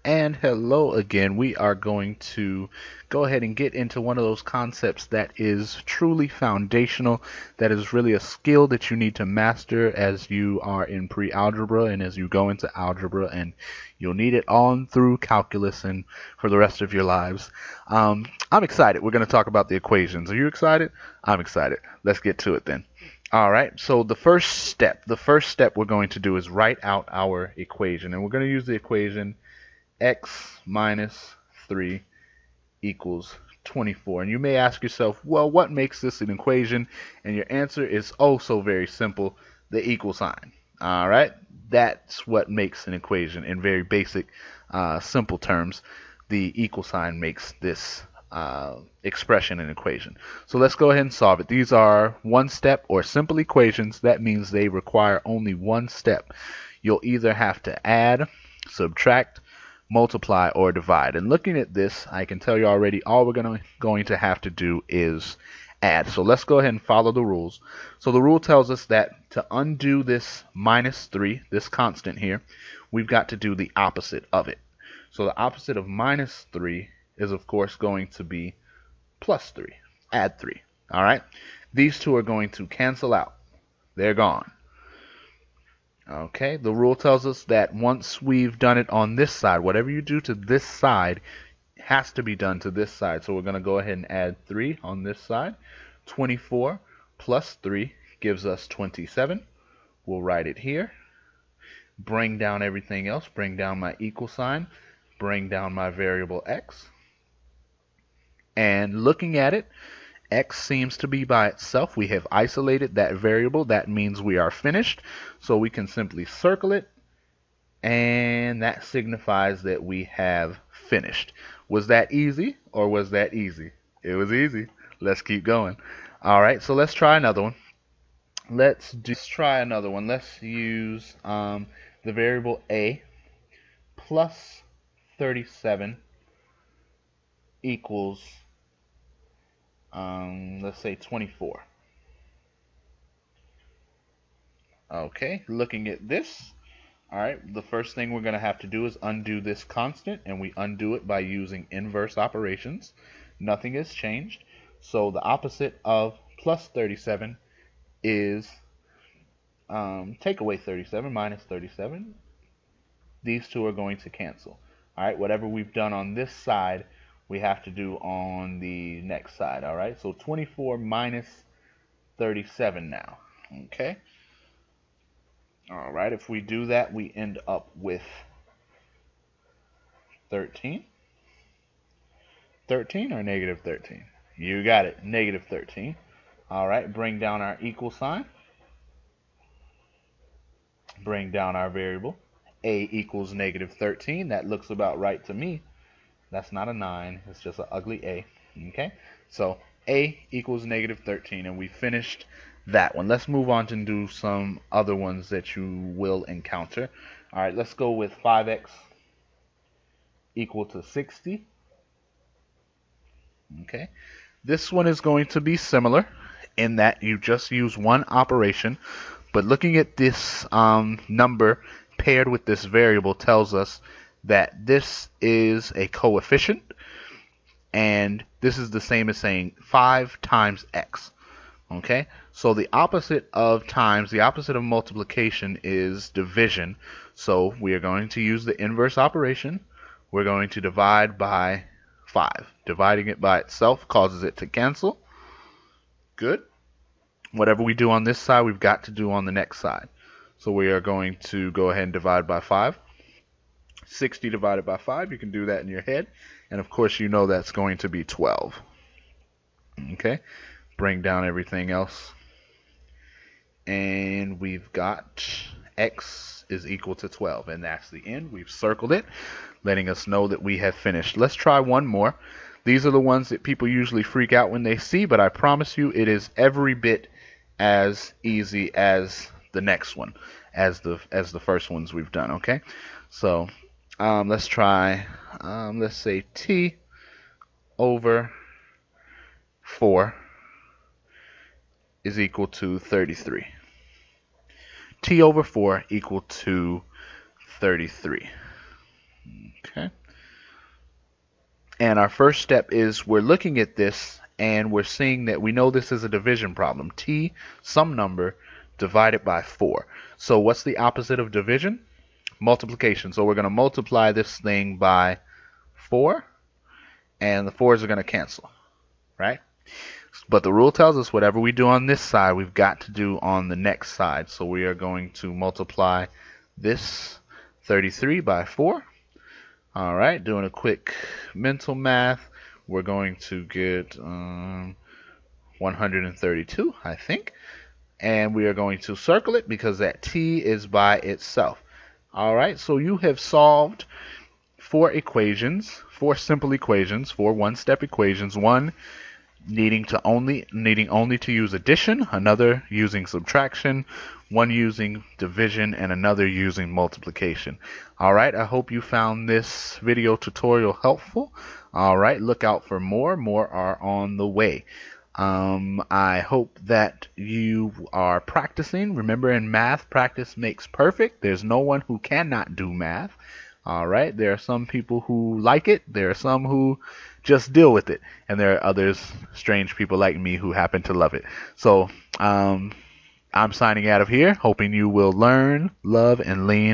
And hello again. We are going to go ahead and get into one of those concepts that is truly foundational, that is really a skill that you need to master as you are in pre-algebra and as you go into algebra, and you'll need it on through calculus and for the rest of your lives. I'm excited. We're going to talk about the equations. Are you excited? I'm excited. Let's get to it then. All right, so the first step we're going to do is write out our equation, and we're going to use the equation x minus 3 equals 24. And you may ask yourself, well, what makes this an equation? And your answer is oh so very simple, the equal sign. All right, that's what makes an equation in very basic, simple terms. The equal sign makes this expression an equation. So let's go ahead and solve it. These are one step or simple equations. That means they require only one step. You'll either have to add, subtract, multiply, or divide. And looking at this, I can tell you already all we're going to have to do is add. So let's go ahead and follow the rules. So the rule tells us that to undo this minus 3, this constant here, we've got to do the opposite of it. So the opposite of minus 3 is of course going to be plus 3. Add 3. All right? These two are going to cancel out. They're gone. Okay, the rule tells us that once we've done it on this side, whatever you do to this side has to be done to this side. So we're going to go ahead and add 3 on this side. 24 plus 3 gives us 27. We'll write it here. Bring down everything else. Bring down my equal sign. Bring down my variable x. And looking at it, x seems to be by itself. We have isolated that variable. That means we are finished. So we can simply circle it, and that signifies that we have finished. Was that easy or was that easy? It was easy. Let's keep going. All right, so let's try another one. Let's try another one. Let's use the variable a plus 37 equals let's say 24. Okay, looking at this, all right, the first thing we're going to have to do is undo this constant, and we undo it by using inverse operations. Nothing has changed. So the opposite of plus 37 is take away 37 minus 37. These two are going to cancel. All right, whatever we've done on this side, we have to do on the next side. All right, so 24 minus 37 now. Okay. All right, if we do that, we end up with 13. 13 or negative 13? You got it, negative 13. All right, bring down our equal sign. Bring down our variable. A equals negative 13. That looks about right to me. That's not a 9. It's just an ugly A. Okay, so A equals negative 13, and we finished that one. Let's move on to do some other ones that you will encounter. All right, let's go with 5x equal to 60. Okay, this one is going to be similar in that you just use one operation, but looking at this number paired with this variable tells us that this is a coefficient, and this is the same as saying 5 times x. Okay, so the opposite of times, the opposite of multiplication is division. So we are going to use the inverse operation. We're going to divide by 5. Dividing it by itself causes it to cancel. Good. Whatever we do on this side, we've got to do on the next side. So we are going to go ahead and divide by 5. 60 divided by 5, you can do that in your head. And of course, you know that's going to be 12. Okay. Bring down everything else, and we've got x is equal to 12, and that's the end. We've circled it, letting us know that we have finished. Let's try one more. These are the ones that people usually freak out when they see, but I promise you it is every bit as easy as the next one, as the first ones we've done. Okay, so let's try let's say t over 4 is equal to 33. T over 4 equal to 33. Okay. And our first step is we're looking at this and we're seeing that we know this is a division problem. T, some number, divided by 4. So what's the opposite of division? Multiplication. So we're going to multiply this thing by 4, and the 4's are going to cancel, right? But the rule tells us whatever we do on this side, we've got to do on the next side. So we are going to multiply this 33 by 4. All right, doing a quick mental math, we're going to get 132, I think. And we are going to circle it because that t is by itself. All right, so you have solved 4 equations, 4 simple equations, 4 one-step equations. One needing only to use addition, another using subtraction, one using division, and another using multiplication. All right, I hope you found this video tutorial helpful. All right, look out for more. More are on the way. I hope that you are practicing. Remember, in math, practice makes perfect. There's no one who cannot do math. All right, there are some people who like it. There are some who just deal with it, and there are others, strange people like me, who happen to love it. So I'm signing out of here, hoping you will learn, love, and lean